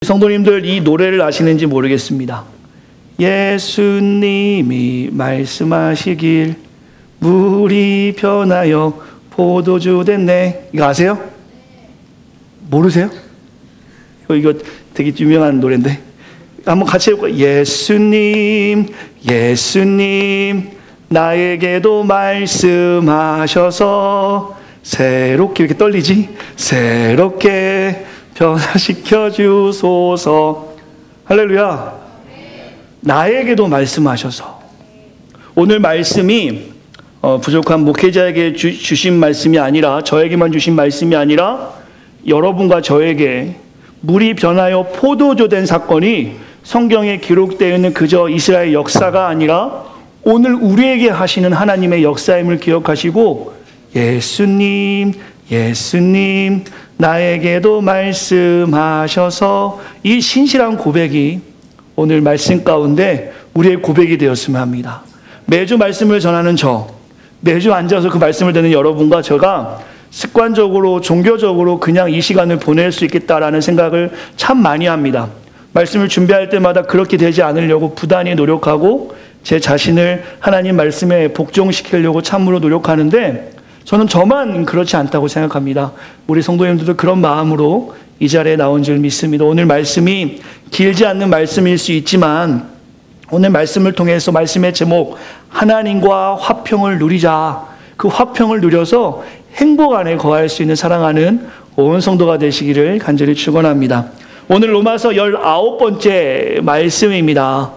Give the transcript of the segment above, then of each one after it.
성도님들 이 노래를 아시는지 모르겠습니다. 예수님이 말씀하시길 물이 변하여 포도주 됐네. 이거 아세요? 모르세요? 이거 되게 유명한 노래인데 한번 같이 해볼까요? 예수님 예수님 나에게도 말씀하셔서 새롭게, 이렇게 떨리지? 새롭게 변화시켜 주소서. 할렐루야. 나에게도 말씀하셔서. 오늘 말씀이 부족한 목회자에게 주신 말씀이 아니라, 저에게만 주신 말씀이 아니라 여러분과 저에게 물이 변하여 포도주 된 사건이 성경에 기록되어 있는 그저 이스라엘 역사가 아니라 오늘 우리에게 하시는 하나님의 역사임을 기억하시고, 예수님 예수님 나에게도 말씀하셔서, 이 신실한 고백이 오늘 말씀 가운데 우리의 고백이 되었으면 합니다. 매주 말씀을 전하는 매주 앉아서 그 말씀을 듣는 여러분과 제가 습관적으로 종교적으로 그냥 이 시간을 보낼 수 있겠다라는 생각을 참 많이 합니다. 말씀을 준비할 때마다 그렇게 되지 않으려고 부단히 노력하고 제 자신을 하나님 말씀에 복종시키려고 참으로 노력하는데, 저는 저만 그렇지 않다고 생각합니다. 우리 성도님들도 그런 마음으로 이 자리에 나온 줄 믿습니다. 오늘 말씀이 길지 않는 말씀일 수 있지만 오늘 말씀을 통해서 말씀의 제목, 하나님과 화평을 누리자. 그 화평을 누려서 행복 안에 거할 수 있는 사랑하는 온 성도가 되시기를 간절히 축원합니다. 오늘 로마서 19번째 말씀입니다.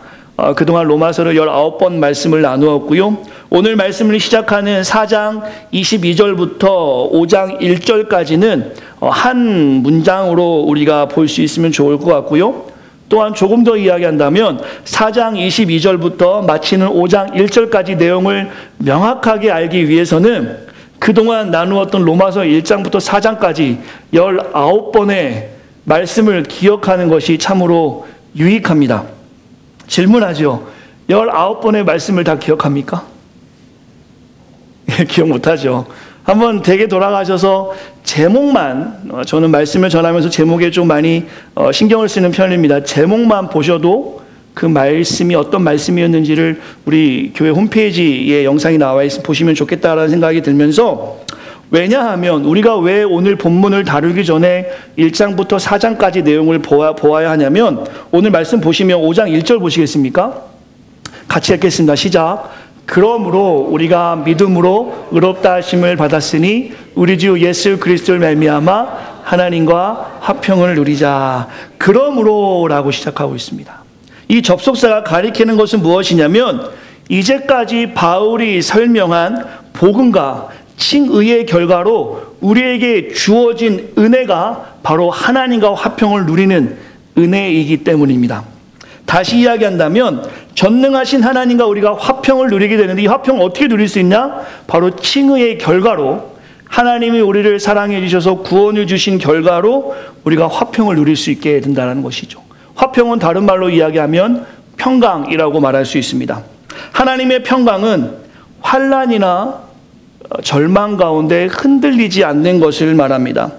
그동안 로마서를 19번 말씀을 나누었고요. 오늘 말씀을 시작하는 4장 22절부터 5장 1절까지는 한 문장으로 우리가 볼 수 있으면 좋을 것 같고요. 또한 조금 더 이야기한다면 4장 22절부터 마치는 5장 1절까지 내용을 명확하게 알기 위해서는 그동안 나누었던 로마서 1장부터 4장까지 19번의 말씀을 기억하는 것이 참으로 유익합니다. 질문하죠. 19번의 말씀을 다 기억합니까? 기억 못하죠. 한번 댁에 돌아가셔서 제목만, 저는 말씀을 전하면서 제목에 좀 많이 신경을 쓰는 편입니다. 제목만 보셔도 그 말씀이 어떤 말씀이었는지를 우리 교회 홈페이지에 영상이 나와 있어 보시면 좋겠다라는 생각이 들면서, 왜냐하면 우리가 왜 오늘 본문을 다루기 전에 1장부터 4장까지 내용을 보아야 하냐면, 오늘 말씀 보시면 5장 1절 보시겠습니까? 같이 읽겠습니다. 시작. 그러므로 우리가 믿음으로 의롭다 하심을 받았으니 우리 주 예수 그리스도를 말미암아 하나님과 화평을 누리자. 그러므로라고 시작하고 있습니다. 이 접속사가 가리키는 것은 무엇이냐면, 이제까지 바울이 설명한 복음과 칭의의 결과로 우리에게 주어진 은혜가 바로 하나님과 화평을 누리는 은혜이기 때문입니다. 다시 이야기한다면 전능하신 하나님과 우리가 화평을 누리게 되는데, 이 화평을 어떻게 누릴 수 있냐? 바로 칭의의 결과로, 하나님이 우리를 사랑해 주셔서 구원을 주신 결과로 우리가 화평을 누릴 수 있게 된다는 것이죠. 화평은 다른 말로 이야기하면 평강이라고 말할 수 있습니다. 하나님의 평강은 환난이나 절망 가운데 흔들리지 않는 것을 말합니다.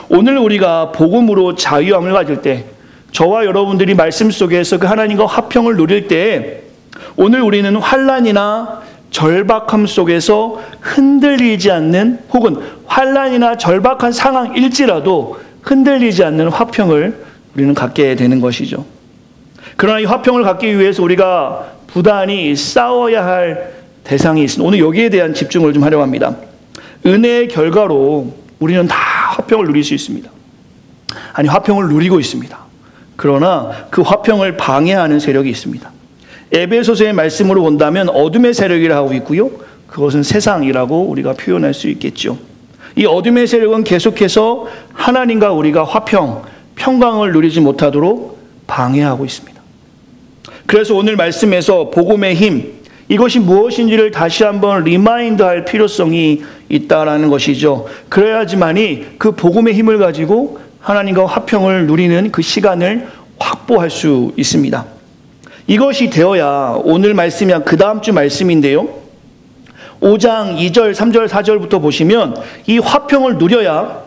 오늘 우리가 복음으로 자유함을 가질 때, 저와 여러분들이 말씀 속에서 그 하나님과 화평을 누릴 때, 오늘 우리는 환난이나 절박함 속에서 흔들리지 않는, 혹은 환난이나 절박한 상황일지라도 흔들리지 않는 화평을 우리는 갖게 되는 것이죠. 그러나 이 화평을 갖기 위해서 우리가 부단히 싸워야 할 대상이 있습니다. 오늘 여기에 대한 집중을 좀 하려고 합니다. 은혜의 결과로 우리는 다 화평을 누릴 수 있습니다. 아니, 화평을 누리고 있습니다. 그러나 그 화평을 방해하는 세력이 있습니다. 에베소서의 말씀으로 본다면 어둠의 세력이라 하고 있고요. 그것은 세상이라고 우리가 표현할 수 있겠죠. 이 어둠의 세력은 계속해서 하나님과 우리가 화평, 평강을 누리지 못하도록 방해하고 있습니다. 그래서 오늘 말씀에서 복음의 힘, 이것이 무엇인지를 다시 한번 리마인드할 필요성이 있다라는 것이죠. 그래야지만이 그 복음의 힘을 가지고 하나님과 화평을 누리는 그 시간을 확보할 수 있습니다. 이것이 되어야 오늘 말씀이 그 다음 주 말씀인데요. 5장 2절, 3절, 4절부터 보시면 이 화평을 누려야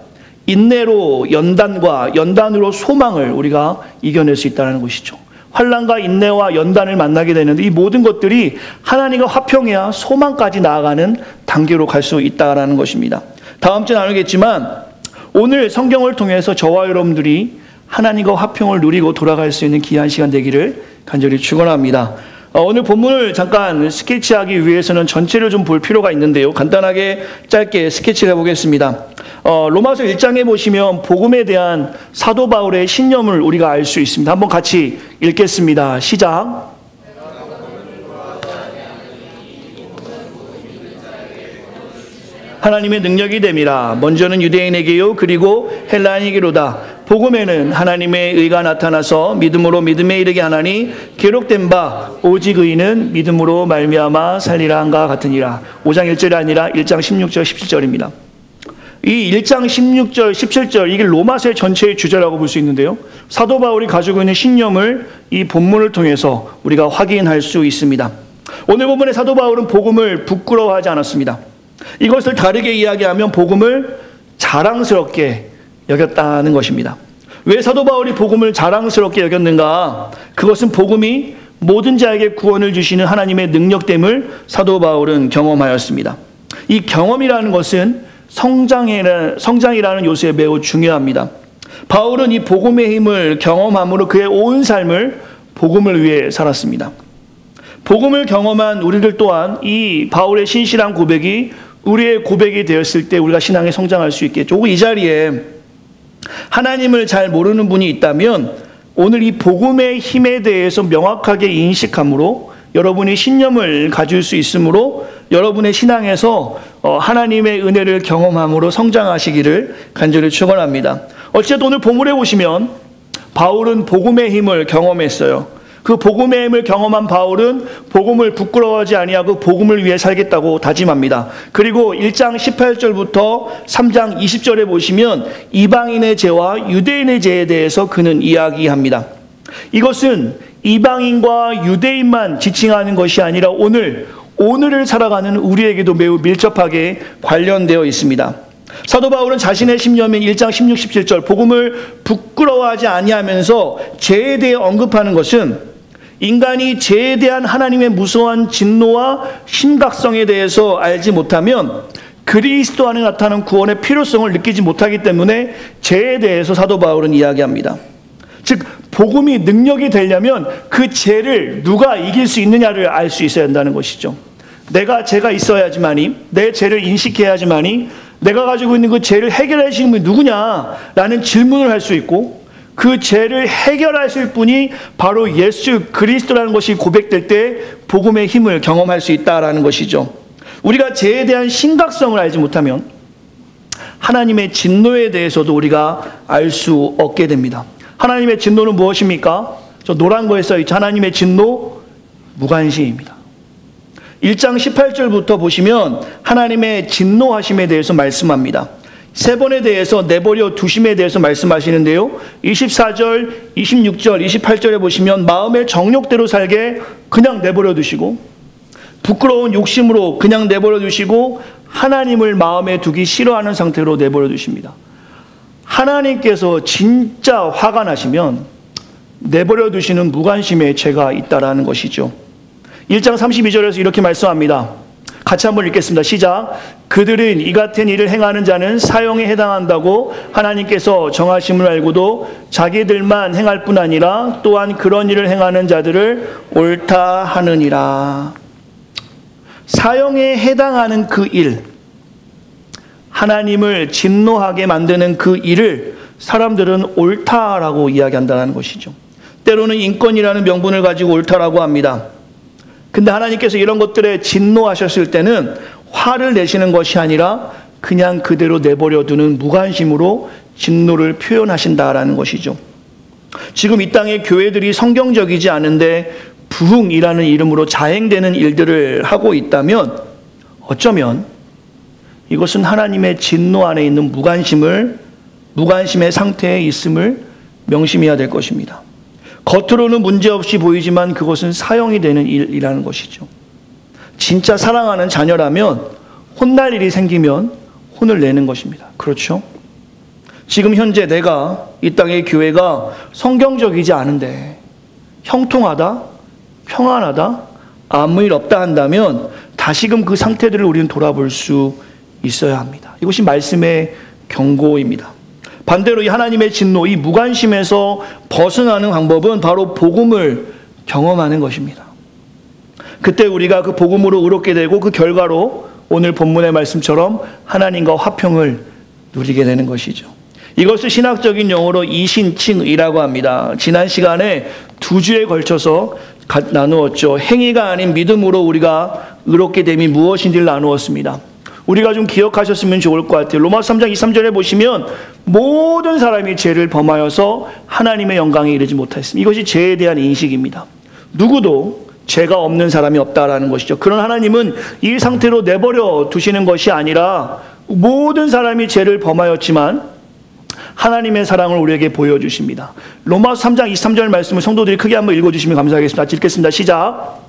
인내로 연단과 연단으로 소망을 우리가 이겨낼 수 있다는 것이죠. 환난과 인내와 연단을 만나게 되는데 이 모든 것들이 하나님과 화평해야 소망까지 나아가는 단계로 갈 수 있다는 것입니다. 다음 주에 나누겠지만 오늘 성경을 통해서 저와 여러분들이 하나님과 화평을 누리고 돌아갈 수 있는 귀한 시간 되기를 간절히 축원합니다. 오늘 본문을 잠깐 스케치하기 위해서는 전체를 좀 볼 필요가 있는데요. 간단하게 짧게 스케치를 해보겠습니다. 로마서 1장에 보시면 복음에 대한 사도 바울의 신념을 우리가 알 수 있습니다. 한번 같이 읽겠습니다. 시작. 하나님의 능력이 됨이라. 먼저는 유대인에게요 그리고 헬라인에게로다. 복음에는 하나님의 의가 나타나서 믿음으로 믿음에 이르게 하나니 기록된 바 오직 의인은 믿음으로 말미암아 살리라 한가 같으니라. 5장 1절이 아니라 1장 16절 17절입니다. 이 1장 16절 17절 이게 로마서의 전체의 주제라고 볼 수 있는데요. 사도 바울이 가지고 있는 신념을 이 본문을 통해서 우리가 확인할 수 있습니다. 오늘 본문의 사도 바울은 복음을 부끄러워하지 않았습니다. 이것을 다르게 이야기하면 복음을 자랑스럽게 여겼다는 것입니다. 왜 사도 바울이 복음을 자랑스럽게 여겼는가? 그것은 복음이 모든 자에게 구원을 주시는 하나님의 능력됨을 사도 바울은 경험하였습니다. 이 경험이라는 것은 성장이라는 요소에 매우 중요합니다. 바울은 이 복음의 힘을 경험함으로 그의 온 삶을 복음을 위해 살았습니다. 복음을 경험한 우리들 또한 이 바울의 신실한 고백이 우리의 고백이 되었을 때 우리가 신앙에 성장할 수 있겠죠. 이 자리에 하나님을 잘 모르는 분이 있다면 오늘 이 복음의 힘에 대해서 명확하게 인식함으로 여러분이 신념을 가질 수 있으므로 여러분의 신앙에서 하나님의 은혜를 경험함으로 성장하시기를 간절히 축원합니다. 어쨌든 오늘 본문에 보시면 바울은 복음의 힘을 경험했어요. 그 복음의 힘을 경험한 바울은 복음을 부끄러워하지 아니하고 복음을 위해 살겠다고 다짐합니다. 그리고 1장 18절부터 3장 20절에 보시면 이방인의 죄와 유대인의 죄에 대해서 그는 이야기합니다. 이것은 이방인과 유대인만 지칭하는 것이 아니라 오늘을 살아가는 우리에게도 매우 밀접하게 관련되어 있습니다. 사도 바울은 자신의 신념인 1장 16, 17절 복음을 부끄러워하지 아니하면서 죄에 대해 언급하는 것은 인간이 죄에 대한 하나님의 무서운 진노와 심각성에 대해서 알지 못하면 그리스도 안에 나타나는 구원의 필요성을 느끼지 못하기 때문에 죄에 대해서 사도 바울은 이야기합니다. 즉 복음이 능력이 되려면 그 죄를 누가 이길 수 있느냐를 알 수 있어야 한다는 것이죠. 내가 죄가 있어야지만이 내 죄를 인식해야지만이 내가 가지고 있는 그 죄를 해결하시는 분이 누구냐라는 질문을 할 수 있고 그 죄를 해결하실 분이 바로 예수 그리스도라는 것이 고백될 때 복음의 힘을 경험할 수 있다라는 것이죠. 우리가 죄에 대한 심각성을 알지 못하면 하나님의 진노에 대해서도 우리가 알 수 없게 됩니다. 하나님의 진노는 무엇입니까? 저 노란 거에 써있죠. 하나님의 진노 무관심입니다. 1장 18절부터 보시면 하나님의 진노하심에 대해서 말씀합니다. 세 번에 대해서 내버려 두심에 대해서 말씀하시는데요. 24절, 26절, 28절에 보시면 마음의 정욕대로 살게 그냥 내버려 두시고 부끄러운 욕심으로 그냥 내버려 두시고 하나님을 마음에 두기 싫어하는 상태로 내버려 두십니다. 하나님께서 진짜 화가 나시면 내버려 두시는 무관심의 죄가 있다라는 것이죠. 1장 32절에서 이렇게 말씀합니다. 같이 한번 읽겠습니다. 시작. 그들은 이 같은 일을 행하는 자는 사형에 해당한다고 하나님께서 정하심을 알고도 자기들만 행할 뿐 아니라 또한 그런 일을 행하는 자들을 옳다 하느니라. 사형에 해당하는 그 일, 하나님을 진노하게 만드는 그 일을 사람들은 옳다라고 이야기한다는 것이죠. 때로는 인권이라는 명분을 가지고 옳다라고 합니다. 근데 하나님께서 이런 것들에 진노하셨을 때는 화를 내시는 것이 아니라 그냥 그대로 내버려 두는 무관심으로 진노를 표현하신다라는 것이죠. 지금 이 땅의 교회들이 성경적이지 않은데 부흥이라는 이름으로 자행되는 일들을 하고 있다면 어쩌면 이것은 하나님의 진노 안에 있는 무관심의 상태에 있음을 명심해야 될 것입니다. 겉으로는 문제없이 보이지만 그것은 사형이 되는 일이라는 것이죠. 진짜 사랑하는 자녀라면 혼날 일이 생기면 혼을 내는 것입니다. 그렇죠? 지금 현재 내가 이 땅의 교회가 성경적이지 않은데 형통하다, 평안하다, 아무 일 없다 한다면 다시금 그 상태들을 우리는 돌아볼 수 있어야 합니다. 이것이 말씀의 경고입니다. 반대로 이 하나님의 진노, 이 무관심에서 벗어나는 방법은 바로 복음을 경험하는 것입니다. 그때 우리가 그 복음으로 의롭게 되고 그 결과로 오늘 본문의 말씀처럼 하나님과 화평을 누리게 되는 것이죠. 이것을 신학적인 용어로 이신칭이라고 합니다. 지난 시간에 2주에 걸쳐서 나누었죠. 행위가 아닌 믿음으로 우리가 의롭게 됨이 무엇인지를 나누었습니다. 우리가 좀 기억하셨으면 좋을 것 같아요. 로마서 3장 23절에 보시면 모든 사람이 죄를 범하여서 하나님의 영광에 이르지 못하였습니다. 이것이 죄에 대한 인식입니다. 누구도 죄가 없는 사람이 없다라는 것이죠. 그런 하나님은 이 상태로 내버려 두시는 것이 아니라 모든 사람이 죄를 범하였지만 하나님의 사랑을 우리에게 보여주십니다. 로마서 3장 23절 말씀을 성도들이 크게 한번 읽어주시면 감사하겠습니다. 읽겠습니다. 시작.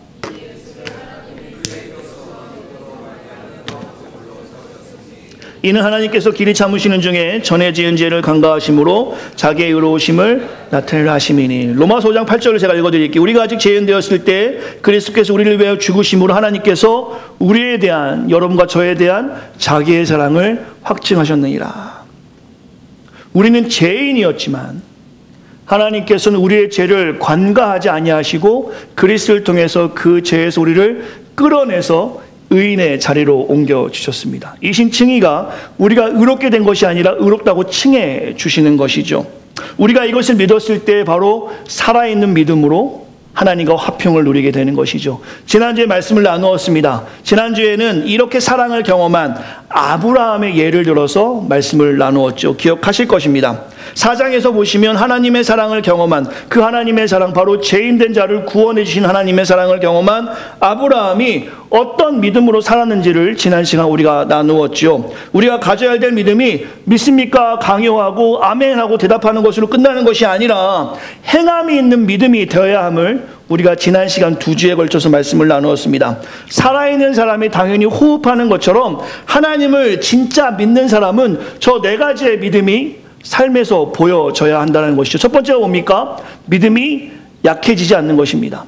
이는 하나님께서 길이 참으시는 중에 전에 지은 죄를 간과하심으로 자기의 의로우심을 나타내려 하심이니. 로마서 5장 8절을 제가 읽어드릴게요. 우리가 아직 죄인 되었을 때 그리스도께서 우리를 위하여 죽으심으로 하나님께서 우리에 대한, 여러분과 저에 대한 자기의 사랑을 확증하셨느니라. 우리는 죄인이었지만 하나님께서는 우리의 죄를 관과하지 아니하시고 그리스도를 통해서 그 죄에서 우리를 끌어내서 의인의 자리로 옮겨주셨습니다. 이 신칭의가 우리가 의롭게 된 것이 아니라 의롭다고 칭해 주시는 것이죠. 우리가 이것을 믿었을 때 바로 살아있는 믿음으로 하나님과 화평을 누리게 되는 것이죠. 지난주에 말씀을 나누었습니다. 지난주에는 이렇게 사랑을 경험한 아브라함의 예를 들어서 말씀을 나누었죠. 기억하실 것입니다. 4장에서 보시면 하나님의 사랑을 경험한 그 하나님의 사랑, 바로 죄인된 자를 구원해 주신 하나님의 사랑을 경험한 아브라함이 어떤 믿음으로 살았는지를 지난 시간 우리가 나누었죠. 우리가 가져야 될 믿음이 믿습니까? 강요하고 아멘하고 대답하는 것으로 끝나는 것이 아니라 행함이 있는 믿음이 되어야 함을 우리가 지난 시간 2주에 걸쳐서 말씀을 나누었습니다. 살아있는 사람이 당연히 호흡하는 것처럼 하나님을 진짜 믿는 사람은 저 4가지의 믿음이 삶에서 보여져야 한다는 것이죠. 첫 번째가 뭡니까? 믿음이 약해지지 않는 것입니다.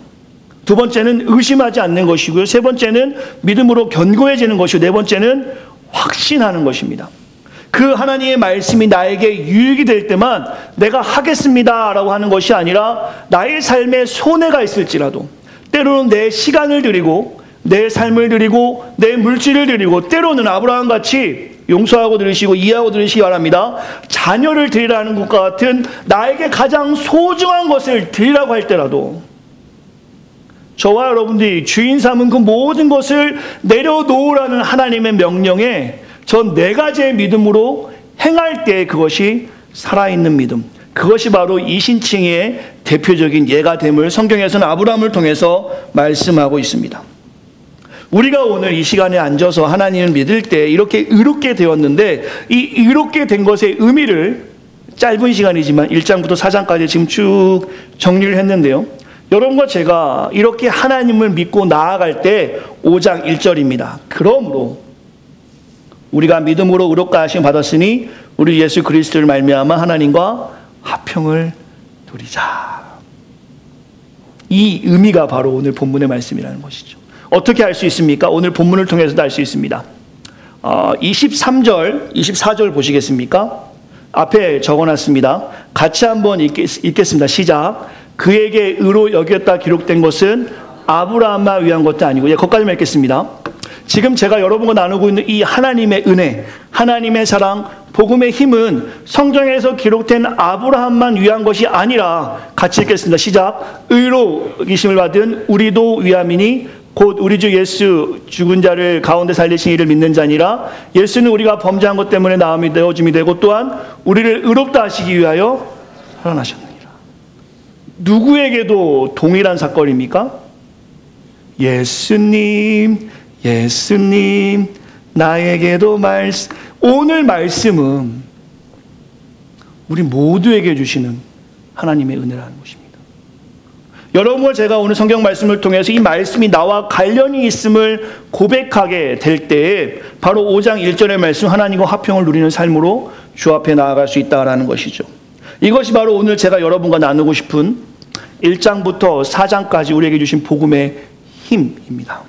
두 번째는 의심하지 않는 것이고요. 세 번째는 믿음으로 견고해지는 것이고, 네 번째는 확신하는 것입니다. 그 하나님의 말씀이 나에게 유익이 될 때만 내가 하겠습니다 라고 하는 것이 아니라 나의 삶에 손해가 있을지라도, 때로는 내 시간을 드리고 내 삶을 드리고 내 물질을 드리고, 때로는 아브라함같이 용서하고 드리시고 이해하고 드리시기 바랍니다. 자녀를 드리라는 것과 같은 나에게 가장 소중한 것을 드리라고 할 때라도 저와 여러분들이 주인 삼은 그 모든 것을 내려놓으라는 하나님의 명령에 저 4가지의 믿음으로 행할 때 그것이 살아있는 믿음, 그것이 바로 이신칭의 대표적인 예가 됨을 성경에서는 아브라함을 통해서 말씀하고 있습니다. 우리가 오늘 이 시간에 앉아서 하나님을 믿을 때 이렇게 의롭게 되었는데, 이 의롭게 된 것의 의미를 짧은 시간이지만 1장부터 4장까지 지금 쭉 정리를 했는데요. 여러분과 제가 이렇게 하나님을 믿고 나아갈 때 5장 1절입니다. 그러므로 우리가 믿음으로 의롭게 하심 받았으니 우리 예수 그리스도를 말미암아 하나님과 화평을 누리자. 이 의미가 바로 오늘 본문의 말씀이라는 것이죠. 어떻게 알 수 있습니까? 오늘 본문을 통해서도 알 수 있습니다. 23절, 24절 보시겠습니까? 앞에 적어놨습니다. 같이 한번 읽겠습니다. 시작. 그에게 의로 여겼다 기록된 것은 아브라함만 위한 것도 아니고, 거기까지만 읽겠습니다. 지금 제가 여러분과 나누고 있는 이 하나님의 은혜, 하나님의 사랑, 복음의 힘은 성경에서 기록된 아브라함만 위한 것이 아니라, 같이 읽겠습니다. 시작. 의로 여기심을 받은 우리도 위함이니 곧 우리 주 예수 죽은 자를 가운데 살리신 이를 믿는 자니라. 예수는 우리가 범죄한 것 때문에 나음이 되어짐이 되고 또한 우리를 의롭다 하시기 위하여 살아나셨느니라. 누구에게도 동일한 사건입니까? 예수님, 예수님, 나에게도 오늘 말씀은 우리 모두에게 주시는 하나님의 은혜라는 것입니다. 여러분과 제가 오늘 성경 말씀을 통해서 이 말씀이 나와 관련이 있음을 고백하게 될 때에 바로 5장 1절의 말씀, 하나님과 화평을 누리는 삶으로 주 앞에 나아갈 수 있다라는 것이죠. 이것이 바로 오늘 제가 여러분과 나누고 싶은 1장부터 4장까지 우리에게 주신 복음의 힘입니다.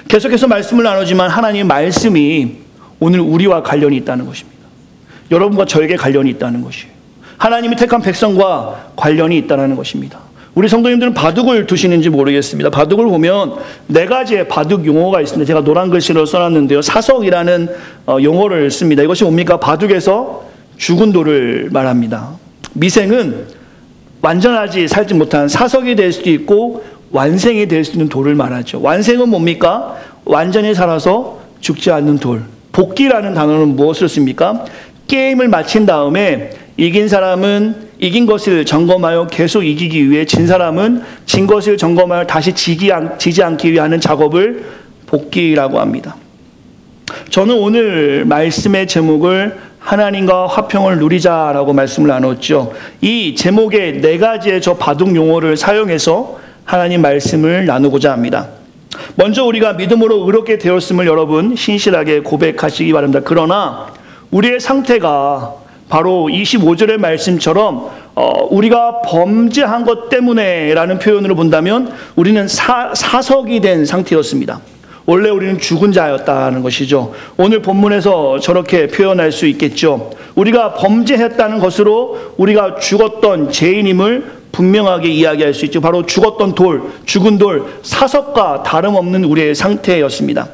계속해서 말씀을 나누지만 하나님의 말씀이 오늘 우리와 관련이 있다는 것입니다. 여러분과 저에게 관련이 있다는 것이에요. 하나님이 택한 백성과 관련이 있다는 것입니다. 우리 성도님들은 바둑을 두시는지 모르겠습니다. 바둑을 보면 4가지의 바둑 용어가 있습니다. 제가 노란 글씨로 써놨는데요. 사석이라는 용어를 씁니다. 이것이 뭡니까? 바둑에서 죽은 돌을 말합니다. 미생은 완전하지 살지 못한 사석이 될 수도 있고 완생이 될 수 있는 돌을 말하죠. 완생은 뭡니까? 완전히 살아서 죽지 않는 돌. 복귀라는 단어는 무엇을 씁니까? 게임을 마친 다음에 이긴 사람은 이긴 것을 점검하여 계속 이기기 위해, 진 사람은 진 것을 점검하여 다시 지지 않기 위해 하는 작업을 복귀라고 합니다. 저는 오늘 말씀의 제목을 하나님과 화평을 누리자라고 말씀을 나눴죠. 이 제목의 4가지의 저 바둑 용어를 사용해서 하나님 말씀을 나누고자 합니다. 먼저 우리가 믿음으로 의롭게 되었음을 여러분 신실하게 고백하시기 바랍니다. 그러나 우리의 상태가 바로 25절의 말씀처럼 우리가 범죄한 것 때문에 라는 표현으로 본다면 우리는 사석이 된 상태였습니다. 원래 우리는 죽은 자였다는 것이죠. 오늘 본문에서 저렇게 표현할 수 있겠죠. 우리가 범죄했다는 것으로 우리가 죽었던 죄인임을 분명하게 이야기할 수 있죠. 바로 죽었던 돌, 죽은 돌, 사석과 다름없는 우리의 상태였습니다.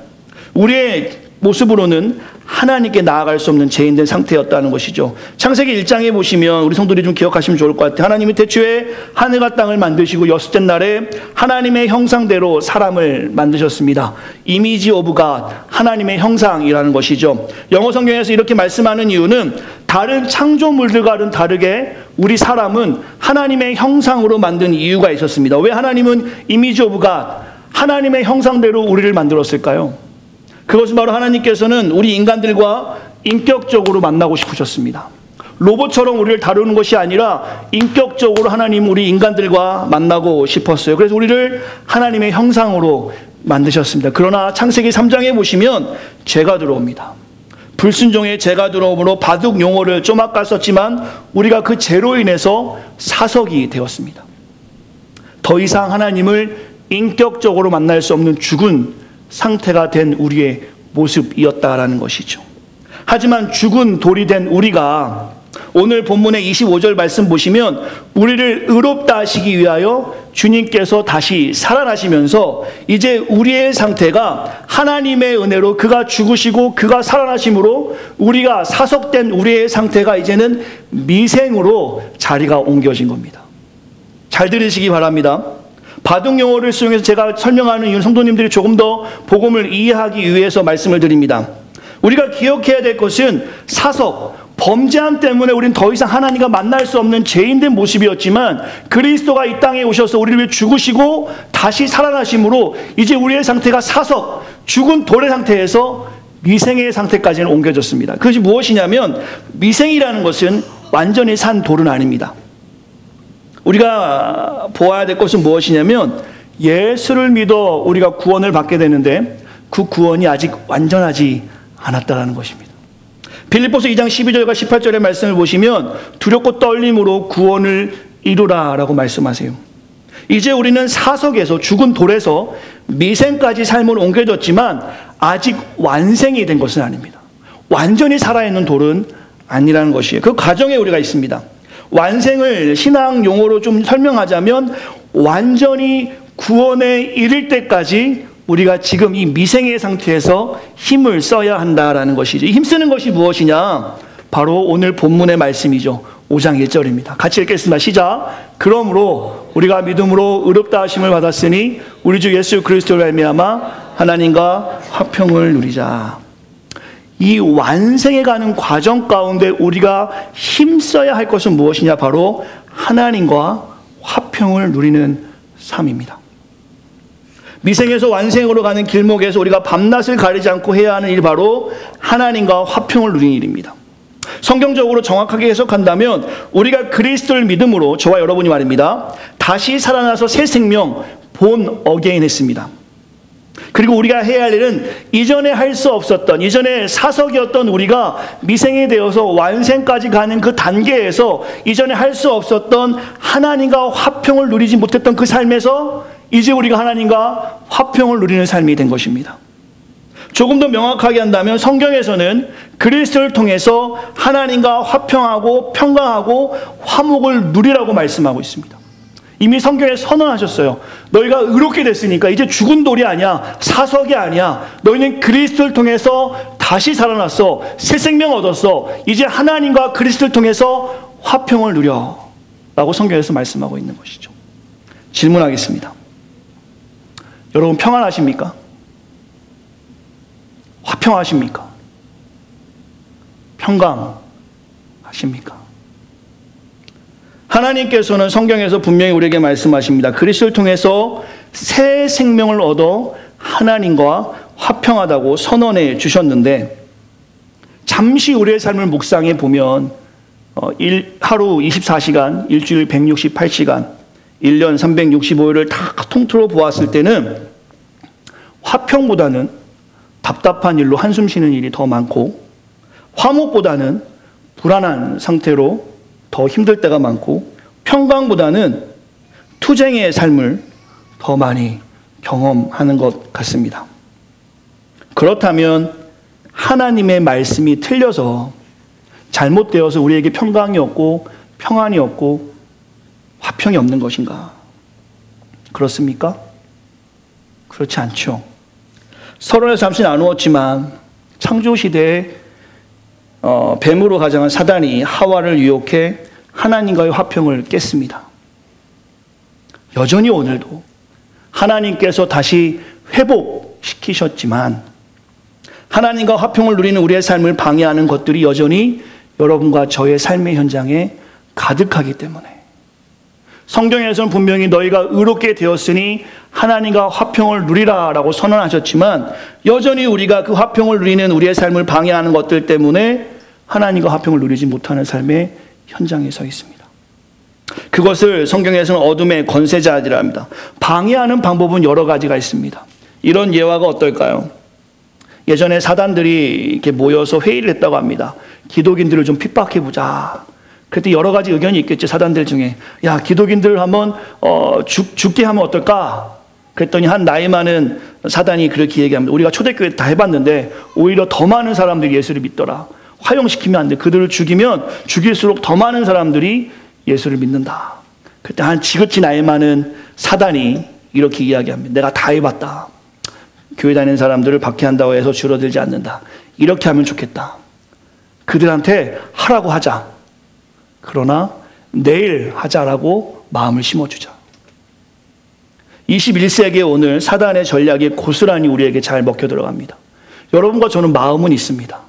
우리의 모습으로는 하나님께 나아갈 수 없는 죄인된 상태였다는 것이죠. 창세기 1장에 보시면 우리 성도들이 좀 기억하시면 좋을 것 같아요. 하나님이 태초에 하늘과 땅을 만드시고 6째 날에 하나님의 형상대로 사람을 만드셨습니다. 이미지 오브 갓, 하나님의 형상이라는 것이죠. 영어 성경에서 이렇게 말씀하는 이유는 다른 창조물들과는 다르게 우리 사람은 하나님의 형상으로 만든 이유가 있었습니다. 왜 하나님은 이미지 오브 갓, 하나님의 형상대로 우리를 만들었을까요? 그것은 바로 하나님께서는 우리 인간들과 인격적으로 만나고 싶으셨습니다. 로봇처럼 우리를 다루는 것이 아니라 인격적으로 하나님 우리 인간들과 만나고 싶었어요. 그래서 우리를 하나님의 형상으로 만드셨습니다. 그러나 창세기 3장에 보시면 죄가 들어옵니다. 불순종의 죄가 들어오므로 바둑 용어를 좀 아까 썼지만 우리가 그 죄로 인해서 사석이 되었습니다. 더 이상 하나님을 인격적으로 만날 수 없는 죽은 상태가 된 우리의 모습이었다라는 것이죠. 하지만 죽은 돌이 된 우리가 오늘 본문의 25절 말씀 보시면 우리를 의롭다 하시기 위하여 주님께서 다시 살아나시면서 이제 우리의 상태가 하나님의 은혜로 그가 죽으시고 그가 살아나심으로 우리가 사석된 우리의 상태가 이제는 미생으로 자리가 옮겨진 겁니다. 잘 들으시기 바랍니다. 바둑 용어를 사용해서 제가 설명하는 이유는 성도님들이 조금 더 복음을 이해하기 위해서 말씀을 드립니다. 우리가 기억해야 될 것은 사석, 범죄함 때문에 우리는 더 이상 하나님과 만날 수 없는 죄인된 모습이었지만 그리스도가 이 땅에 오셔서 우리를 위해 죽으시고 다시 살아나심으로 이제 우리의 상태가 사석, 죽은 돌의 상태에서 미생의 상태까지는 옮겨졌습니다. 그것이 무엇이냐면 미생이라는 것은 완전히 산 돌은 아닙니다. 우리가 보아야 될 것은 무엇이냐면 예수를 믿어 우리가 구원을 받게 되는데 그 구원이 아직 완전하지 않았다는 것입니다. 빌립보서 2장 12절과 18절의 말씀을 보시면 두렵고 떨림으로 구원을 이루라 라고 말씀하세요. 이제 우리는 사석에서 죽은 돌에서 미생까지 삶을 옮겨졌지만 아직 완생이 된 것은 아닙니다. 완전히 살아있는 돌은 아니라는 것이에요. 그 과정에 우리가 있습니다. 완생을 신앙 용어로 좀 설명하자면 완전히 구원에 이를 때까지 우리가 지금 이 미생의 상태에서 힘을 써야 한다라는 것이죠. 힘쓰는 것이 무엇이냐? 바로 오늘 본문의 말씀이죠. 5장 1절입니다. 같이 읽겠습니다. 시작. 그러므로 우리가 믿음으로 의롭다 하심을 받았으니 우리 주 예수 그리스도로 말미암아 하나님과 화평을 누리자. 이 완생해 가는 과정 가운데 우리가 힘써야 할 것은 무엇이냐? 바로 하나님과 화평을 누리는 삶입니다. 미생에서 완생으로 가는 길목에서 우리가 밤낮을 가리지 않고 해야 하는 일이 바로 하나님과 화평을 누리는 일입니다. 성경적으로 정확하게 해석한다면 우리가 그리스도를 믿음으로, 저와 여러분이 말입니다, 다시 살아나서 새 생명, 본 어게인 했습니다. 그리고 우리가 해야 할 일은 이전에 할 수 없었던, 이전에 사석이었던 우리가 미생이 되어서 완생까지 가는 그 단계에서 이전에 할 수 없었던 하나님과 화평을 누리지 못했던 그 삶에서 이제 우리가 하나님과 화평을 누리는 삶이 된 것입니다. 조금 더 명확하게 한다면 성경에서는 그리스도를 통해서 하나님과 화평하고 평강하고 화목을 누리라고 말씀하고 있습니다. 이미 성경에 선언하셨어요. 너희가 의롭게 됐으니까 이제 죽은 돌이 아니야, 사석이 아니야. 너희는 그리스도를 통해서 다시 살아났어, 새 생명 얻었어. 이제 하나님과 그리스도를 통해서 화평을 누려 라고 성경에서 말씀하고 있는 것이죠. 질문하겠습니다. 여러분 평안하십니까? 화평하십니까? 평강하십니까? 하나님께서는 성경에서 분명히 우리에게 말씀하십니다. 그리스도를 통해서 새 생명을 얻어 하나님과 화평하다고 선언해 주셨는데, 잠시 우리의 삶을 묵상해 보면 하루 24시간, 일주일 168시간, 1년 365일을 다 통틀어 보았을 때는 화평보다는 답답한 일로 한숨 쉬는 일이 더 많고, 화목보다는 불안한 상태로 더 힘들 때가 많고, 평강보다는 투쟁의 삶을 더 많이 경험하는 것 같습니다. 그렇다면 하나님의 말씀이 틀려서, 잘못되어서 우리에게 평강이 없고 평안이 없고 화평이 없는 것인가? 그렇습니까? 그렇지 않죠. 서론에서 잠시 나누었지만 창조시대에 뱀으로 가장한 사단이 하와를 유혹해 하나님과의 화평을 깼습니다. 여전히 오늘도 하나님께서 다시 회복시키셨지만 하나님과 화평을 누리는 우리의 삶을 방해하는 것들이 여전히 여러분과 저의 삶의 현장에 가득하기 때문에, 성경에서는 분명히 너희가 의롭게 되었으니 하나님과 화평을 누리라 라고 선언하셨지만, 여전히 우리가 그 화평을 누리는 우리의 삶을 방해하는 것들 때문에 하나님과 화평을 누리지 못하는 삶의 현장에 서 있습니다. 그것을 성경에서는 어둠의 권세자들이라 합니다. 방해하는 방법은 여러 가지가 있습니다. 이런 예화가 어떨까요? 예전에 사단들이 이렇게 모여서 회의를 했다고 합니다. 기독인들을 좀 핍박해보자. 그때 여러 가지 의견이 있겠죠. 사단들 중에. 야, 기독인들 한번 죽게 하면 어떨까? 그랬더니 한 나이 많은 사단이 그렇게 얘기합니다. 우리가 초대교회 다 해봤는데 오히려 더 많은 사람들이 예수를 믿더라. 화용시키면 안 돼. 그들을 죽이면 죽일수록 더 많은 사람들이 예수를 믿는다. 그때 한 지긋이 나이 많은 사단이 이렇게 이야기합니다. 내가 다 해봤다. 교회 다니는 사람들을 박해한다고 해서 줄어들지 않는다. 이렇게 하면 좋겠다. 그들한테 하라고 하자. 그러나 내일 하자라고 마음을 심어주자. 21세기의 오늘 사단의 전략이 고스란히 우리에게 잘 먹혀 들어갑니다. 여러분과 저는 마음은 있습니다.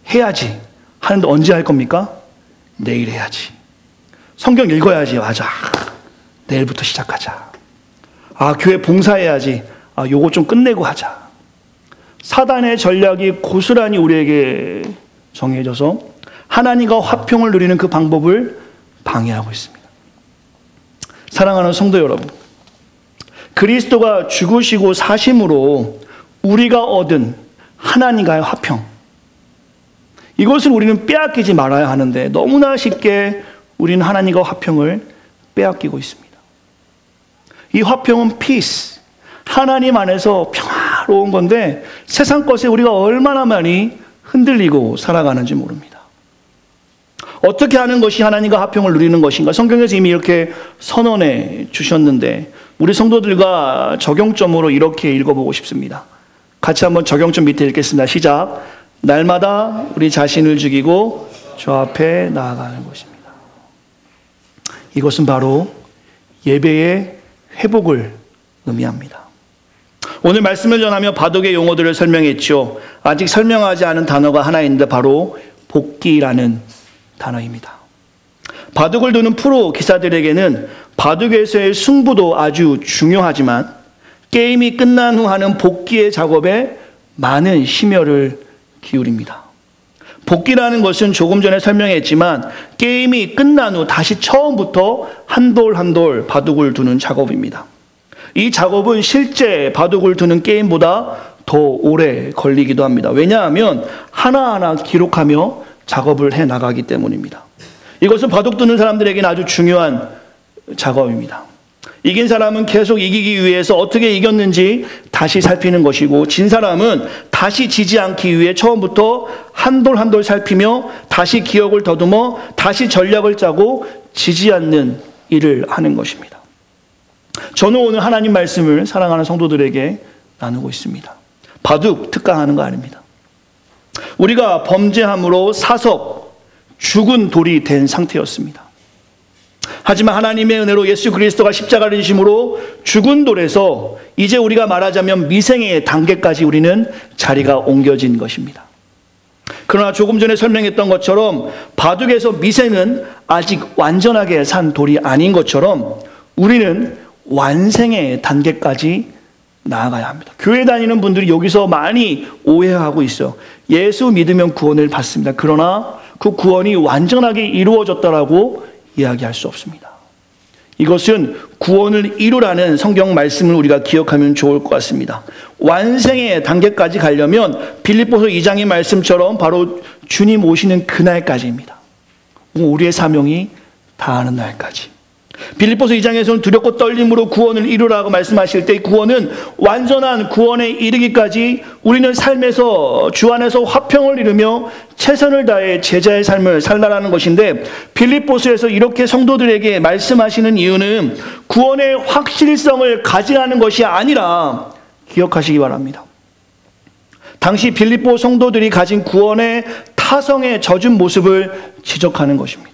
해야지 하는데 언제 할 겁니까? 내일 해야지. 성경 읽어야지. 맞아. 내일부터 시작하자. 아, 교회 봉사해야지. 아, 요거 좀 끝내고 하자. 사단의 전략이 고스란히 우리에게 정해져서 하나님과 화평을 누리는 그 방법을 방해하고 있습니다. 사랑하는 성도 여러분, 그리스도가 죽으시고 사심으로 우리가 얻은 하나님과의 화평, 이것을 우리는 빼앗기지 말아야 하는데 너무나 쉽게 우리는 하나님과 화평을 빼앗기고 있습니다. 이 화평은 peace, 하나님 안에서 평화로운 건데 세상 것에 우리가 얼마나 많이 흔들리고 살아가는지 모릅니다. 어떻게 하는 것이 하나님과 화평을 누리는 것인가? 성경에서 이미 이렇게 선언해 주셨는데 우리 성도들과 적용점으로 이렇게 읽어보고 싶습니다. 같이 한번 적용점 밑에 읽겠습니다. 시작. 날마다 우리 자신을 죽이고 주 앞에 나아가는 것입니다. 이것은 바로 예배의 회복을 의미합니다. 오늘 말씀을 전하며 바둑의 용어들을 설명했죠. 아직 설명하지 않은 단어가 하나 있는데 바로 복귀라는 단어입니다. 바둑을 두는 프로 기사들에게는 바둑에서의 승부도 아주 중요하지만 게임이 끝난 후 하는 복귀의 작업에 많은 심혈을 기울입니다. 복기라는 것은 조금 전에 설명했지만 게임이 끝난 후 다시 처음부터 한 돌 한 돌 바둑을 두는 작업입니다. 이 작업은 실제 바둑을 두는 게임보다 더 오래 걸리기도 합니다. 왜냐하면 하나하나 기록하며 작업을 해 나가기 때문입니다. 이것은 바둑 두는 사람들에게는 아주 중요한 작업입니다. 이긴 사람은 계속 이기기 위해서 어떻게 이겼는지 다시 살피는 것이고, 진 사람은 다시 지지 않기 위해 처음부터 한 돌 한 돌 살피며 다시 기억을 더듬어 다시 전략을 짜고 지지 않는 일을 하는 것입니다. 저는 오늘 하나님 말씀을 사랑하는 성도들에게 나누고 있습니다. 바둑 특강하는 거 아닙니다. 우리가 범죄함으로 사석, 죽은 돌이 된 상태였습니다. 하지만 하나님의 은혜로 예수 그리스도가 십자가를 지심으로 죽은 돌에서 이제 우리가 말하자면 미생의 단계까지 우리는 자리가 옮겨진 것입니다. 그러나 조금 전에 설명했던 것처럼 바둑에서 미생은 아직 완전하게 산 돌이 아닌 것처럼 우리는 완생의 단계까지 나아가야 합니다. 교회 다니는 분들이 여기서 많이 오해하고 있어요. 예수 믿으면 구원을 받습니다. 그러나 그 구원이 완전하게 이루어졌다라고 이야기할 수 없습니다. 이것은 구원을 이루라는 성경 말씀을 우리가 기억하면 좋을 것 같습니다. 완생의 단계까지 가려면 빌립보서 2장의 말씀처럼 바로 주님 오시는 그날까지입니다. 우리의 사명이 다하는 날까지. 빌립보서 2장에서는 두렵고 떨림으로 구원을 이루라고 말씀하실 때 구원은 완전한 구원에 이르기까지 우리는 삶에서 주 안에서 화평을 이루며 최선을 다해 제자의 삶을 살라라는 것인데, 빌립보서에서 이렇게 성도들에게 말씀하시는 이유는 구원의 확실성을 가지라는 것이 아니라, 기억하시기 바랍니다. 당시 빌립보 성도들이 가진 구원의 타성에 젖은 모습을 지적하는 것입니다.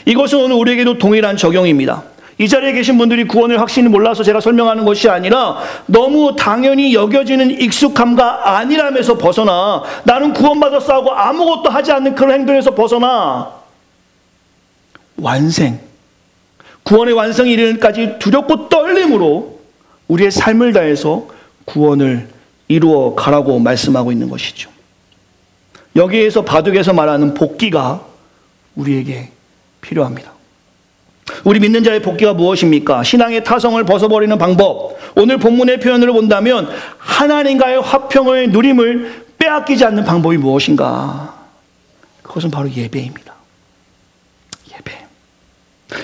이것은 오늘 우리에게도 동일한 적용입니다. 이 자리에 계신 분들이 구원의 확신을 몰라서 제가 설명하는 것이 아니라, 너무 당연히 여겨지는 익숙함과 안일함에서 벗어나 나는 구원받았어 하고 아무것도 하지 않는 그런 행동에서 벗어나 완생, 구원의 완성이 이르기까지 두렵고 떨림으로 우리의 삶을 다해서 구원을 이루어 가라고 말씀하고 있는 것이죠. 여기에서 바둑에서 말하는 복기가 우리에게 필요합니다. 우리 믿는 자의 복기가 무엇입니까? 신앙의 타성을 벗어버리는 방법. 오늘 본문의 표현을 본다면 하나님과의 화평을 누림을 빼앗기지 않는 방법이 무엇인가? 그것은 바로 예배입니다. 예배.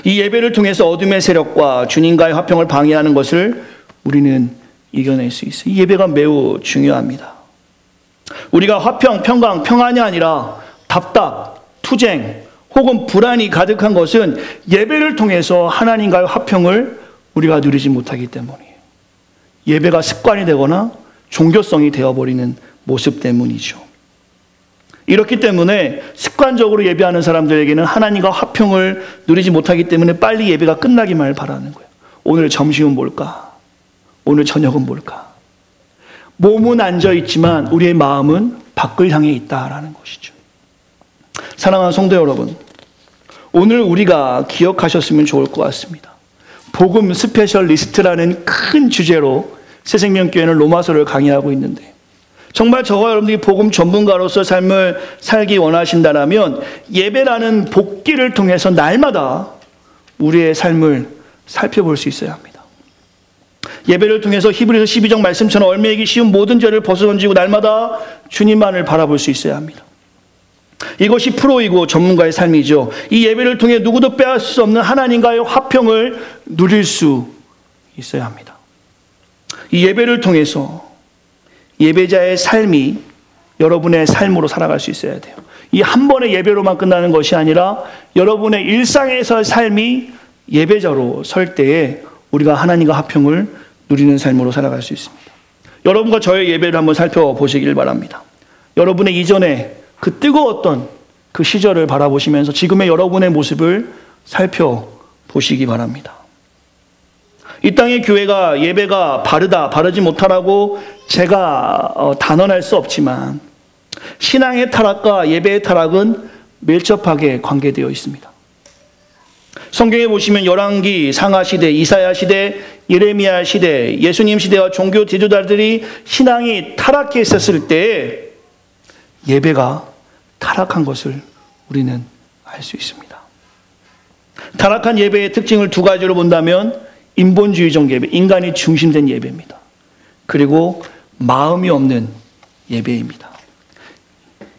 이 예배를 통해서 어둠의 세력과 주님과의 화평을 방해하는 것을 우리는 이겨낼 수 있어요. 이 예배가 매우 중요합니다. 우리가 화평, 평강, 평안이 아니라 답답, 투쟁, 혹은 불안이 가득한 것은 예배를 통해서 하나님과의 화평을 우리가 누리지 못하기 때문이에요. 예배가 습관이 되거나 종교성이 되어버리는 모습 때문이죠. 이렇기 때문에 습관적으로 예배하는 사람들에게는 하나님과 화평을 누리지 못하기 때문에 빨리 예배가 끝나기만을 바라는 거예요. 오늘 점심은 뭘까? 오늘 저녁은 뭘까? 몸은 앉아있지만 우리의 마음은 밖을 향해 있다라는 것이죠. 사랑하는 성도 여러분, 오늘 우리가 기억하셨으면 좋을 것 같습니다. 복음 스페셜리스트라는 큰 주제로 새생명교회는 로마서를 강의하고 있는데, 정말 저와 여러분들이 복음 전문가로서 삶을 살기 원하신다면 예배라는 복기를 통해서 날마다 우리의 삶을 살펴볼 수 있어야 합니다. 예배를 통해서 히브리서 12장 말씀처럼 얼매이기 쉬운 모든 죄를 벗어던지고 날마다 주님만을 바라볼 수 있어야 합니다. 이것이 프로이고 전문가의 삶이죠. 이 예배를 통해 누구도 빼앗을 수 없는 하나님과의 화평을 누릴 수 있어야 합니다. 이 예배를 통해서 예배자의 삶이 여러분의 삶으로 살아갈 수 있어야 돼요. 이 한 번의 예배로만 끝나는 것이 아니라 여러분의 일상에서의 삶이 예배자로 설 때에 우리가 하나님과 화평을 누리는 삶으로 살아갈 수 있습니다. 여러분과 저의 예배를 한번 살펴보시길 바랍니다. 여러분의 이전에 그 뜨거웠던 그 시절을 바라보시면서 지금의 여러분의 모습을 살펴보시기 바랍니다. 이 땅의 교회가 예배가 바르다, 바르지 못하라고 제가 단언할 수 없지만 신앙의 타락과 예배의 타락은 밀접하게 관계되어 있습니다. 성경에 보시면 열왕기, 상하 시대, 이사야 시대, 예레미야 시대, 예수님 시대와 종교 지도자들이 신앙이 타락해 있었을 때 예배가 타락한 것을 우리는 알 수 있습니다. 타락한 예배의 특징을 두 가지로 본다면 인본주의적 예배, 인간이 중심된 예배입니다. 그리고 마음이 없는 예배입니다.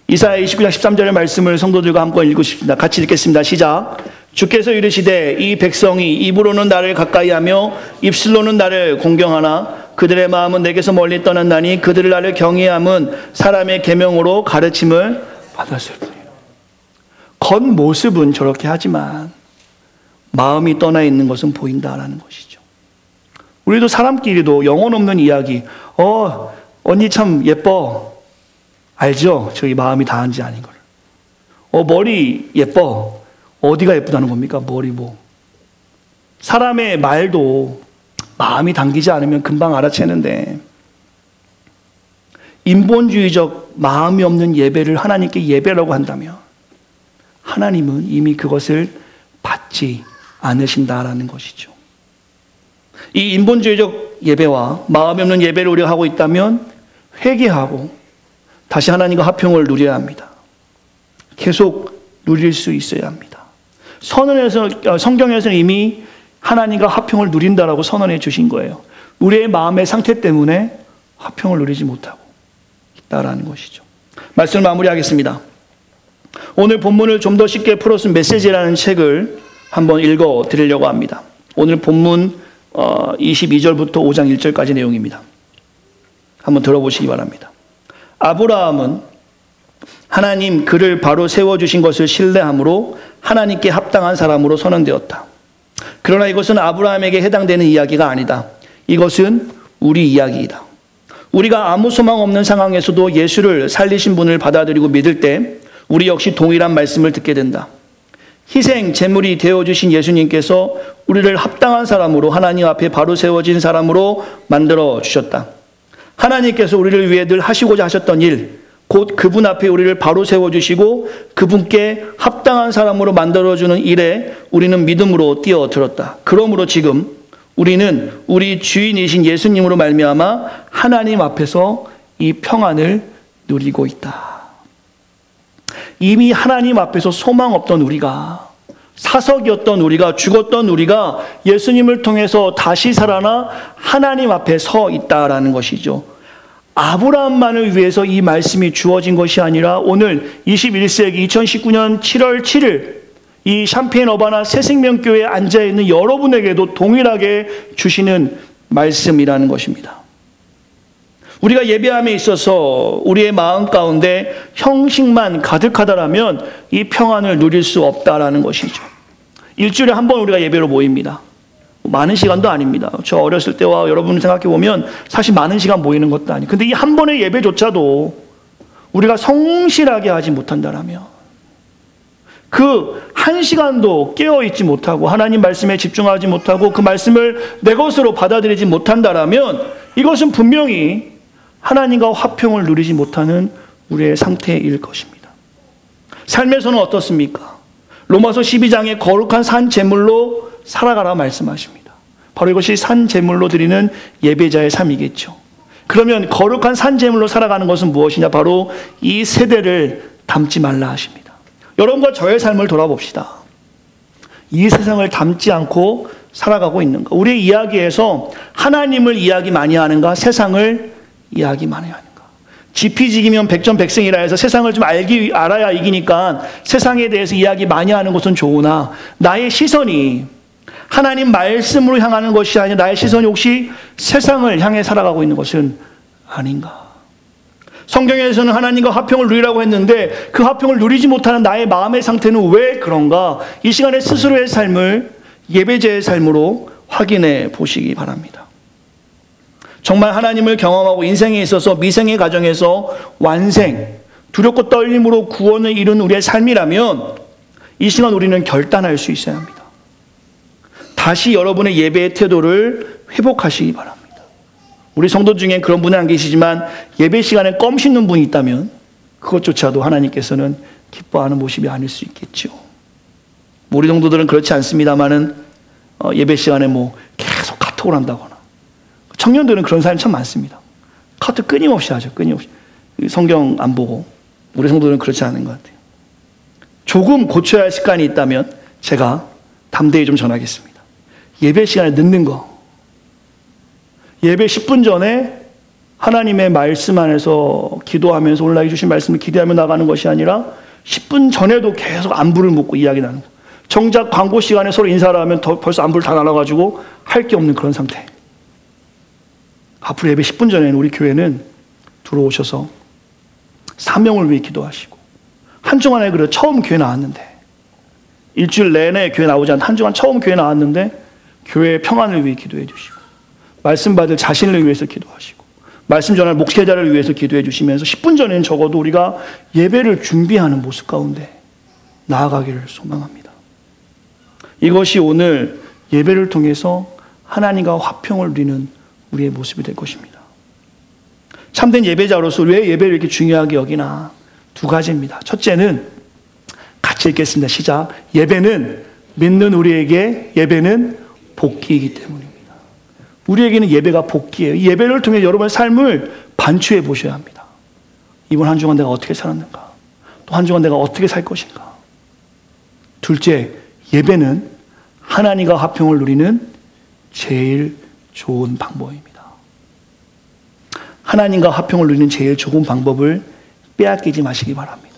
이사야 29장 13절의 말씀을 성도들과 함께 읽으십니다. 같이 읽겠습니다. 시작. 주께서 이르시되 이 백성이 입으로는 나를 가까이하며 입술로는 나를 공경하나 그들의 마음은 내게서 멀리 떠난다니 그들을 나를 경외함은 사람의 계명으로 가르침을 받았을 뿐이라. 겉모습은 저렇게 하지만 마음이 떠나 있는 것은 보인다라는 것이죠. 우리도 사람끼리도 영혼 없는 이야기, 언니 참 예뻐. 알죠? 저기 마음이 다한지 아닌 걸. 머리 예뻐. 어디가 예쁘다는 겁니까? 머리 뭐. 사람의 말도 마음이 당기지 않으면 금방 알아채는데, 인본주의적 마음이 없는 예배를 하나님께 예배라고 한다면 하나님은 이미 그것을 받지 않으신다라는 것이죠. 이 인본주의적 예배와 마음이 없는 예배를 우리가 하고 있다면 회개하고 다시 하나님과 화평을 누려야 합니다. 계속 누릴 수 있어야 합니다. 성경에서는 이미 하나님과 화평을 누린다라고 선언해 주신 거예요. 우리의 마음의 상태 때문에 화평을 누리지 못하고 있다라는 것이죠. 말씀을 마무리하겠습니다. 오늘 본문을 좀 더 쉽게 풀어쓴 메시지라는 책을 한번 읽어 드리려고 합니다. 오늘 본문 22절부터 5장 1절까지 내용입니다. 한번 들어보시기 바랍니다. 아브라함은 하나님 그를 바로 세워주신 것을 신뢰함으로 하나님께 합당한 사람으로 선언되었다. 그러나 이것은 아브라함에게 해당되는 이야기가 아니다. 이것은 우리 이야기이다. 우리가 아무 소망 없는 상황에서도 예수를 살리신 분을 받아들이고 믿을 때 우리 역시 동일한 말씀을 듣게 된다. 희생 제물이 되어주신 예수님께서 우리를 합당한 사람으로 하나님 앞에 바로 세워진 사람으로 만들어 주셨다. 하나님께서 우리를 위해 늘 하시고자 하셨던 일, 곧 그분 앞에 우리를 바로 세워주시고 그분께 합당한 사람으로 만들어주는 일에 우리는 믿음으로 뛰어들었다. 그러므로 지금 우리는 우리 주인이신 예수님으로 말미암아 하나님 앞에서 이 평안을 누리고 있다. 이미 하나님 앞에서 소망 없던 우리가, 사석이었던 우리가, 죽었던 우리가 예수님을 통해서 다시 살아나 하나님 앞에 서 있다라는 것이죠. 아브라함만을 위해서 이 말씀이 주어진 것이 아니라 오늘 21세기 2019년 7월 7일 이 샴페인 어바나 새생명교회에 앉아있는 여러분에게도 동일하게 주시는 말씀이라는 것입니다. 우리가 예배함에 있어서 우리의 마음 가운데 형식만 가득하다라면 이 평안을 누릴 수 없다라는 것이죠. 일주일에 한 번 우리가 예배로 모입니다. 많은 시간도 아닙니다. 저 어렸을 때와 여러분 생각해보면 사실 많은 시간 모이는 것도 아니에요. 근데 이 한 번의 예배조차도 우리가 성실하게 하지 못한다라면, 그 한 시간도 깨어있지 못하고 하나님 말씀에 집중하지 못하고 그 말씀을 내 것으로 받아들이지 못한다라면 이것은 분명히 하나님과 화평을 누리지 못하는 우리의 상태일 것입니다. 삶에서는 어떻습니까? 로마서 12장에 거룩한 산 제물로 살아가라 말씀하십니다. 바로 이것이 산 제물로 드리는 예배자의 삶이겠죠. 그러면 거룩한 산 제물로 살아가는 것은 무엇이냐? 바로 이 세대를 닮지 말라 하십니다. 여러분과 저의 삶을 돌아봅시다. 이 세상을 닮지 않고 살아가고 있는가? 우리의 이야기에서 하나님을 이야기 많이 하는가? 세상을 이야기 많이 하는가? 지피지기면 백전백승이라 해서 세상을 좀 알아야 이기니까 세상에 대해서 이야기 많이 하는 것은 좋으나 나의 시선이 하나님 말씀으로 향하는 것이 아니라 나의 시선이 혹시 세상을 향해 살아가고 있는 것은 아닌가? 성경에서는 하나님과 화평을 누리라고 했는데 그 화평을 누리지 못하는 나의 마음의 상태는 왜 그런가? 이 시간에 스스로의 삶을 예배자의 삶으로 확인해 보시기 바랍니다. 정말 하나님을 경험하고 인생에 있어서 미생의 가정에서 완생, 두렵고 떨림으로 구원을 이룬 우리의 삶이라면 이 시간 우리는 결단할 수 있어야 합니다. 다시 여러분의 예배의 태도를 회복하시기 바랍니다. 우리 성도 중에 그런 분은 안 계시지만 예배 시간에 껌 씹는 분이 있다면 그것조차도 하나님께서는 기뻐하는 모습이 아닐 수 있겠죠. 우리 성도들은 그렇지 않습니다만은 예배 시간에 계속 카톡을 한다거나, 청년들은 그런 사람이 참 많습니다. 카톡 끊임없이 하죠. 끊임없이 성경 안 보고 우리 성도들은 그렇지 않은 것 같아요. 조금 고쳐야 할 습관이 있다면 제가 담대히 좀 전하겠습니다. 예배 시간에 늦는 거. 예배 10분 전에 하나님의 말씀 안에서 기도하면서 오늘 나에게 주신 말씀을 기대하며 나가는 것이 아니라 10분 전에도 계속 안부를 묻고 이야기 나누는 거. 정작 광고 시간에 서로 인사를 하면 벌써 안부를 다 나눠가지고 할 게 없는 그런 상태. 앞으로 예배 10분 전에는 우리 교회는 들어오셔서 사명을 위해 기도하시고, 한 주간에 그래 처음 교회 나왔는데, 일주일 내내 교회 나오지 않은 한 주간 처음 교회 나왔는데 교회의 평안을 위해 기도해 주시고, 말씀 받을 자신을 위해서 기도하시고, 말씀 전할 목회자를 위해서 기도해 주시면서 10분 전에는 적어도 우리가 예배를 준비하는 모습 가운데 나아가기를 소망합니다. 이것이 오늘 예배를 통해서 하나님과 화평을 누리는 우리의 모습이 될 것입니다. 참된 예배자로서 왜 예배를 이렇게 중요하게 여기나? 두 가지입니다. 첫째는 같이 읽겠습니다. 시작. 예배는 믿는 우리에게 예배는 복기이기 때문입니다. 우리에게는 예배가 복기예요. 이 예배를 통해 여러분의 삶을 반추해 보셔야 합니다. 이번 한 주간 내가 어떻게 살았는가? 또 한 주간 내가 어떻게 살 것인가? 둘째, 예배는 하나님과 화평을 누리는 제일 좋은 방법입니다. 하나님과 화평을 누리는 제일 좋은 방법을 빼앗기지 마시기 바랍니다.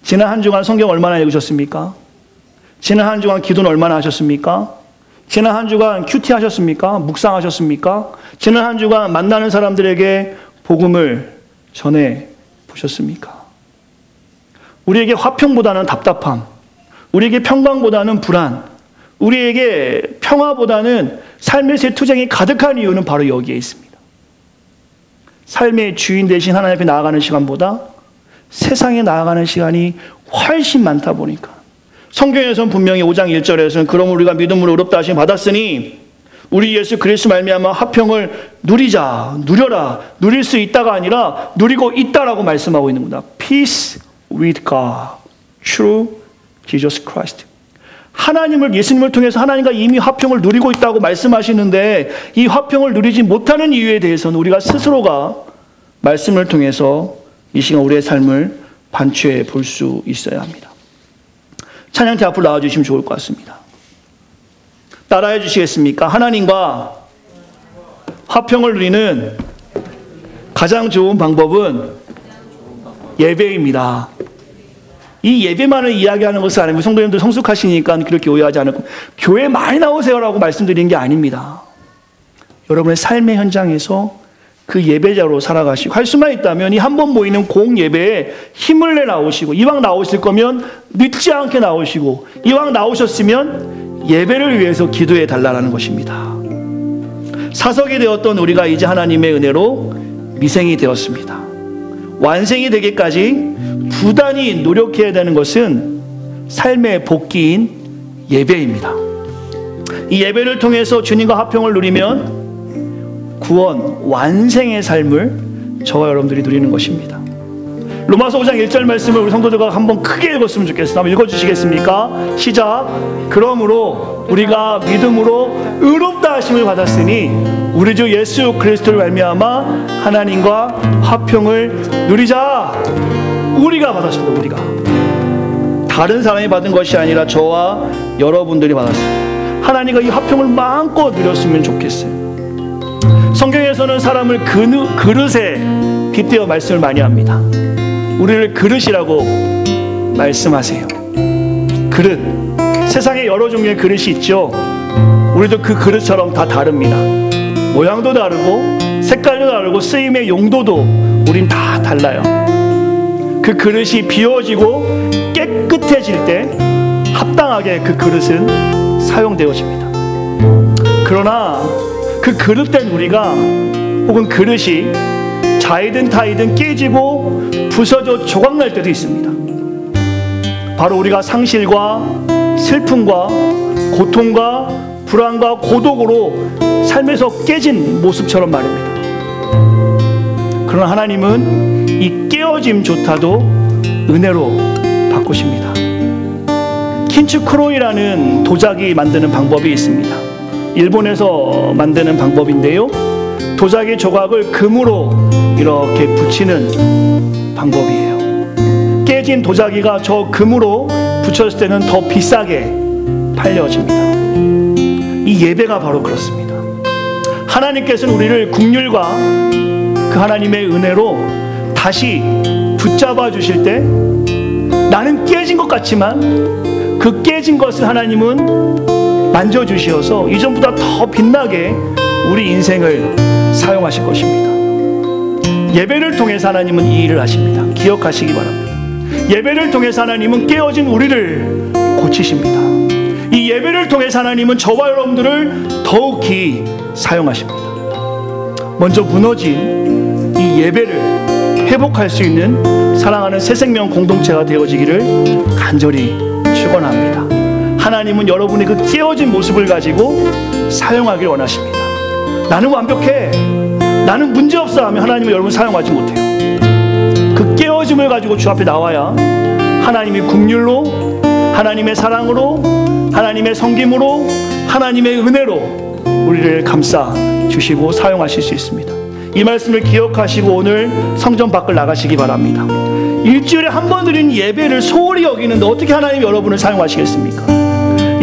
지난 한 주간 성경 얼마나 읽으셨습니까? 지난 한 주간 기도는 얼마나 하셨습니까? 지난 한 주간 큐티 하셨습니까? 묵상하셨습니까? 지난 한 주간 만나는 사람들에게 복음을 전해 보셨습니까? 우리에게 화평보다는 답답함, 우리에게 평강보다는 불안, 우리에게 평화보다는 삶의 새 투쟁이 가득한 이유는 바로 여기에 있습니다. 삶의 주인 대신 하나님 앞에 나아가는 시간보다 세상에 나아가는 시간이 훨씬 많다 보니까, 성경에서는 분명히 5장 1절에서는 그럼 우리가 믿음으로 의롭다 하심을 받았으니 우리 예수 그리스도 말미암아 화평을 누리자, 누려라, 누릴 수 있다가 아니라 누리고 있다라고 말씀하고 있는 겁니다. Peace with God through Jesus Christ. 하나님을, 예수님을 통해서 하나님과 이미 화평을 누리고 있다고 말씀하시는데, 이 화평을 누리지 못하는 이유에 대해서는 우리가 스스로가 말씀을 통해서 이 시간 우리의 삶을 반추해 볼 수 있어야 합니다. 찬양팀 앞으로 나와주시면 좋을 것 같습니다. 따라해 주시겠습니까? 하나님과 화평을 누리는 가장 좋은 방법은 예배입니다. 이 예배만을 이야기하는 것은 아니고, 성도님들 성숙하시니까 그렇게 오해하지 않고 교회 많이 나오세요라고 말씀드리는 게 아닙니다. 여러분의 삶의 현장에서 그 예배자로 살아가시고, 할 수만 있다면 이 한 번 모이는 공예배에 힘을 내 나오시고, 이왕 나오실 거면 늦지 않게 나오시고, 이왕 나오셨으면 예배를 위해서 기도해 달라는 것입니다. 사석이 되었던 우리가 이제 하나님의 은혜로 미생이 되었습니다. 완생이 되기까지 부단히 노력해야 되는 것은 삶의 복기인 예배입니다. 이 예배를 통해서 주님과 화평을 누리면 구원, 완생의 삶을 저와 여러분들이 누리는 것입니다. 로마서 5장 1절 말씀을 우리 성도들과 한번 크게 읽었으면 좋겠습니다. 한번 읽어주시겠습니까? 시작. 그러므로 우리가 믿음으로 의롭다 하심을 받았으니 우리 주 예수 그리스도를 말미암아 하나님과 화평을 누리자. 우리가 받았습니다. 우리가. 다른 사람이 받은 것이 아니라 저와 여러분들이 받았습니다. 하나님과 이 화평을 마음껏 누렸으면 좋겠어요. 성경에서는 사람을 그릇에 빗대어 말씀을 많이 합니다. 우리를 그릇이라고 말씀하세요. 그릇. 세상에 여러 종류의 그릇이 있죠. 우리도 그 그릇처럼 다 다릅니다. 모양도 다르고 색깔도 다르고 쓰임의 용도도 우린 다 달라요. 그 그릇이 비워지고 깨끗해질 때 합당하게 그 그릇은 사용되어집니다. 그러나 그 그릇된 우리가, 혹은 그릇이 자이든 타이든 깨지고 부서져 조각날 때도 있습니다. 바로 우리가 상실과 슬픔과 고통과 불안과 고독으로 삶에서 깨진 모습처럼 말입니다. 그러나 하나님은 이 깨어짐조차도 은혜로 바꾸십니다. 킨츠크로이라는 도자기 만드는 방법이 있습니다. 일본에서 만드는 방법인데요, 도자기 조각을 금으로 이렇게 붙이는 방법이에요. 깨진 도자기가 저 금으로 붙였을 때는 더 비싸게 팔려집니다. 이 예배가 바로 그렇습니다. 하나님께서는 우리를 긍휼과 그 하나님의 은혜로 다시 붙잡아 주실 때 나는 깨진 것 같지만 그 깨진 것을 하나님은 만져주시어서 이전보다 더 빛나게 우리 인생을 사용하실 것입니다. 예배를 통해서 하나님은 이 일을 하십니다. 기억하시기 바랍니다. 예배를 통해서 하나님은 깨어진 우리를 고치십니다. 이 예배를 통해서 하나님은 저와 여러분들을 더욱이 사용하십니다. 먼저 무너진 이 예배를 회복할 수 있는 사랑하는 새생명 공동체가 되어지기를 간절히 축원합니다. 하나님은 여러분의 그 깨어진 모습을 가지고 사용하길 원하십니다. 나는 완벽해, 나는 문제없어 하면 하나님은 여러분 사용하지 못해요. 그 깨어짐을 가지고 주 앞에 나와야 하나님이 긍휼로, 하나님의 사랑으로, 하나님의 섬김으로, 하나님의 은혜로 우리를 감싸 주시고 사용하실 수 있습니다. 이 말씀을 기억하시고 오늘 성전 밖을 나가시기 바랍니다. 일주일에 한 번 드리는 예배를 소홀히 여기는데 어떻게 하나님이 여러분을 사용하시겠습니까?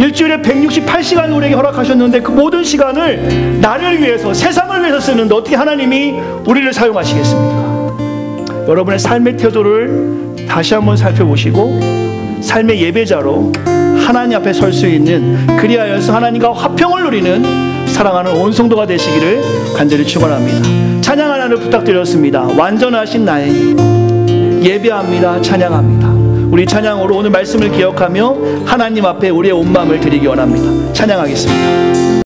일주일에 168시간을 우리에게 허락하셨는데 그 모든 시간을 나를 위해서, 세상을 위해서 쓰는데 어떻게 하나님이 우리를 사용하시겠습니까? 여러분의 삶의 태도를 다시 한번 살펴보시고 삶의 예배자로 하나님 앞에 설 수 있는, 그리하여서 하나님과 화평을 누리는 사랑하는 온 성도가 되시기를 간절히 축원합니다. 찬양 하나를 부탁드렸습니다. 완전하신 나의 예배합니다. 찬양합니다. 우리 찬양으로 오늘 말씀을 기억하며 하나님 앞에 우리의 온 마음을 드리기 원합니다. 찬양하겠습니다.